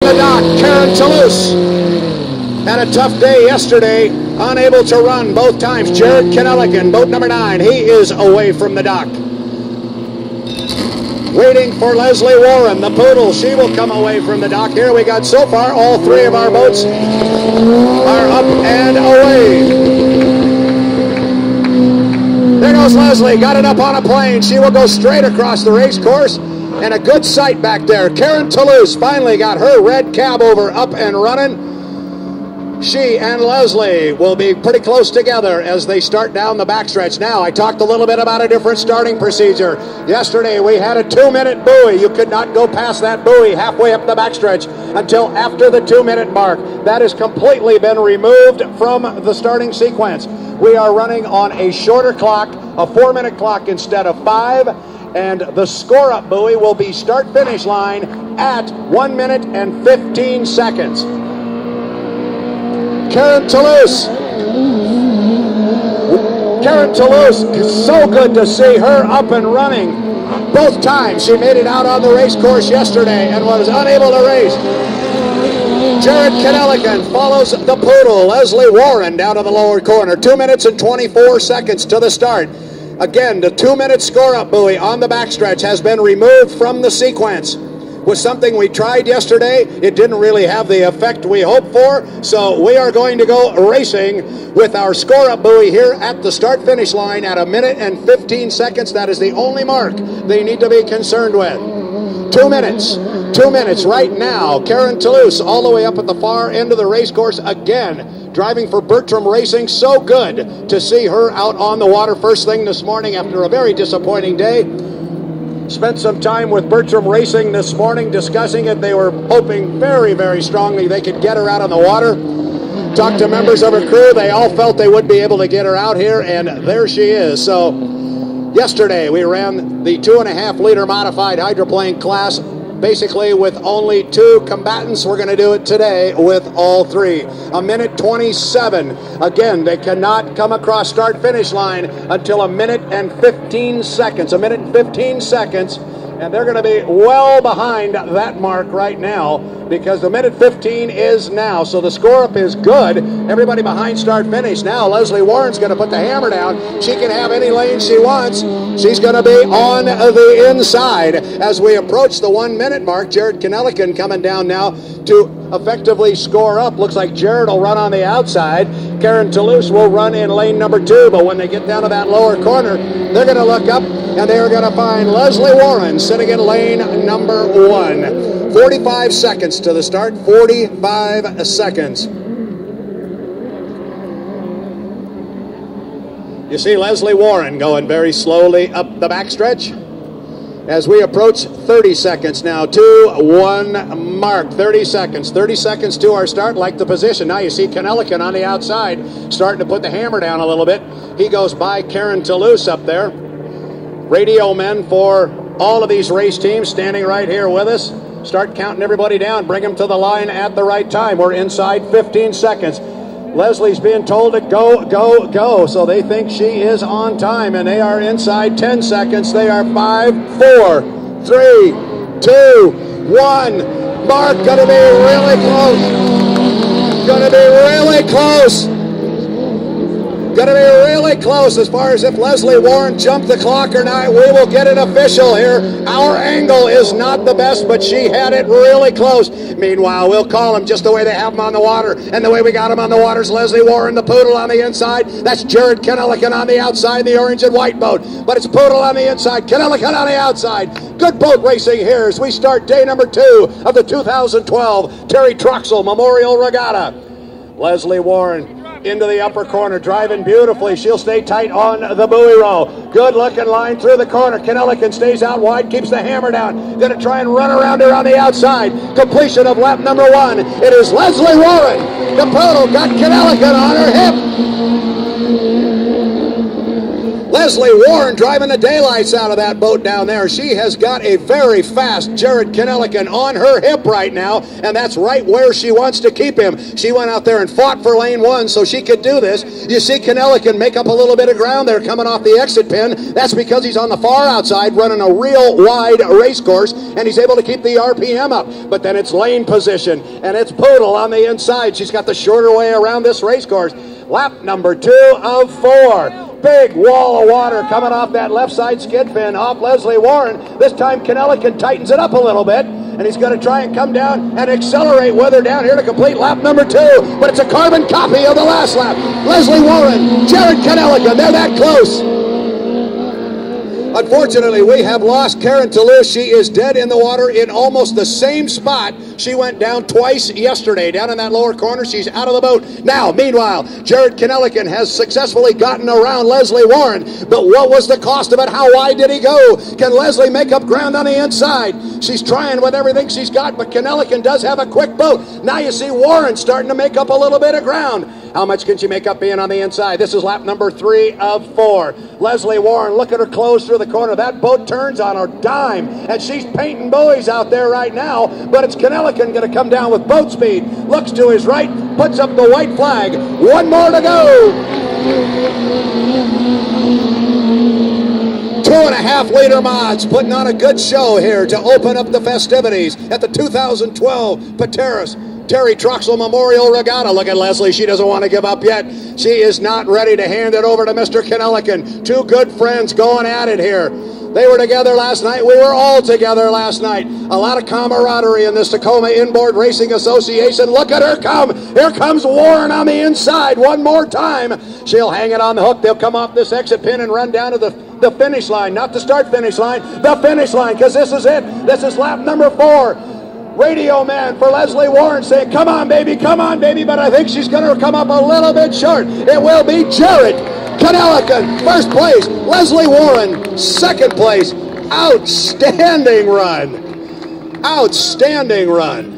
The dock, Karen Toulouse had a tough day yesterday, unable to run both times. Jared Kennellican, boat number 9, he is away from the dock. Waiting for Leslie Warren, the poodle, she will come away from the dock. Here we got so far, all 3 of our boats are up and away. There goes Leslie, got it up on a plane. She will go straight across the race course. And a good sight back there. Karen Toulouse finally got her red cab over up and running. She and Leslie will be pretty close together as they start down the backstretch. Now, I talked a little bit about a different starting procedure. Yesterday, we had a 2-minute buoy. You could not go past that buoy halfway up the backstretch until after the 2-minute mark. That has completely been removed from the starting sequence. We are running on a shorter clock, a 4-minute clock instead of 5. And the score-up buoy will be start-finish line at 1 minute and 15 seconds. Karen Toulouse. Karen Toulouse, it's so good to see her up and running. Both times she made it out on the race course yesterday and was unable to race. Jared Kennellican follows the poodle, Leslie Warren, down in the lower corner. 2 minutes and 24 seconds to the start. Again, the 2-minute score-up buoy on the backstretch has been removed from the sequence. Was something we tried yesterday. It didn't really have the effect we hoped for, so we are going to go racing with our score-up buoy here at the start-finish line at 1 minute and 15 seconds. That is the only mark they need to be concerned with. 2 minutes. 2 minutes right now. Karen Toulouse all the way up at the far end of the race course again. Driving for Bertram Racing, so good to see her out on the water first thing this morning after a very disappointing day. Spent some time with Bertram Racing this morning discussing it. They were hoping very, very strongly they could get her out on the water. Talked to members of her crew. They all felt they would be able to get her out here, and there she is. So yesterday we ran the 2.5 liter modified hydroplane class, basically with only 2 combatants. We're going to do it today with all 3. 1 minute 27. Again, they cannot come across start-finish line until 1 minute and 15 seconds. 1 minute and 15 seconds. And they're going to be well behind that mark right now because the minute 15 is now. So the score-up is good. Everybody behind start-finish. Now Leslie Warren's going to put the hammer down. She can have any lane she wants. She's going to be on the inside. As we approach the 1 minute mark, Jared Kennellican coming down now to effectively score up. Looks like Jared will run on the outside. Karen Toulouse will run in lane number 2, but when they get down to that lower corner, they're going to look up and they're going to find Leslie Warren sitting in lane number 1. 45 seconds to the start, 45 seconds. You see Leslie Warren going very slowly up the backstretch. As we approach 30 seconds now to 1 mark. 30 seconds. 30 seconds to our start. Like the position. Now you see Kennellican on the outside starting to put the hammer down a little bit. He goes by Karen Toulouse up there. Radio men for all of these race teams standing right here with us. Start counting everybody down. Bring them to the line at the right time. We're inside 15 seconds. Leslie's being told to go, go, go. So they think she is on time, and they are inside 10 seconds. They are 5, 4, 3, 2, 1. Mark, going to be really close. Going to be really close. Going to be really close as far as if Leslie Warren jumped the clock or not. We will get it official here. Our angle is not the best, but she had it really close. Meanwhile, we'll call them just the way they have them on the water. And the way we got them on the water is Leslie Warren, the poodle on the inside. That's Jared Kennellican on the outside, the orange and white boat. But it's poodle on the inside, Kennellican on the outside. Good boat racing here as we start day number 2 of the 2012 Terry Troxell Memorial Regatta. Leslie Warren into the upper corner, driving beautifully. She'll stay tight on the buoy row. Good looking line through the corner. Kennellican stays out wide, keeps the hammer down. Going to try and run around her on the outside. Completion of lap number 1. It is Leslie Warren. The poodle got Kennellican on her hip. Leslie Warren driving the daylights out of that boat down there. She has got a very fast Jared Kenelican on her hip right now, and that's right where she wants to keep him. She went out there and fought for lane 1 so she could do this. You see Kenelican make up a little bit of ground there coming off the exit pin. That's because he's on the far outside running a real wide race course, and he's able to keep the RPM up. But then it's lane position, and it's Poodle on the inside. She's got the shorter way around this race course. Lap number 2 of 4. Big wall of water coming off that left side skid fin off Leslie Warren. This time Kenelican tightens it up a little bit, and he's going to try and come down and accelerate with her down here to complete lap number 2. But it's a carbon copy of the last lap. Leslie Warren, Jared Kenelican, they're that close. Unfortunately, we have lost Karen Toulouse. She is dead in the water in almost the same spot. She went down twice yesterday, down in that lower corner. She's out of the boat. Now, meanwhile, Jared Kenelican has successfully gotten around Leslie Warren. But what was the cost of it? How wide did he go? Can Leslie make up ground on the inside? She's trying with everything she's got, but Kenelican does have a quick boat. Now you see Warren starting to make up a little bit of ground. How much can she make up being on the inside? This is lap number 3 of 4. Leslie Warren, look at her close through the corner. That boat turns on her dime, and she's painting buoys out there right now, but it's Kenelican going to come down with boat speed. Looks to his right, puts up the white flag. 1 more to go. 2.5 liter mods putting on a good show here to open up the festivities at the 2012 Pateros Terry Troxell Memorial Regatta. Look at Leslie. She doesn't want to give up yet. She is not ready to hand it over to Mr. Kenelican. Two good friends going at it here. They were together last night. We were all together last night. A lot of camaraderie in this Tacoma Inboard Racing Association. Look at her come. Here comes Warren on the inside one more time. She'll hang it on the hook. They'll come off this exit pin and run down to the finish line. Not the start finish line, the finish line, because this is it. This is lap number 4. Radio man for Leslie Warren saying, come on, baby, but I think she's going to come up a little bit short. It will be Jared Kenelican, first place. Leslie Warren, second place. Outstanding run. Outstanding run.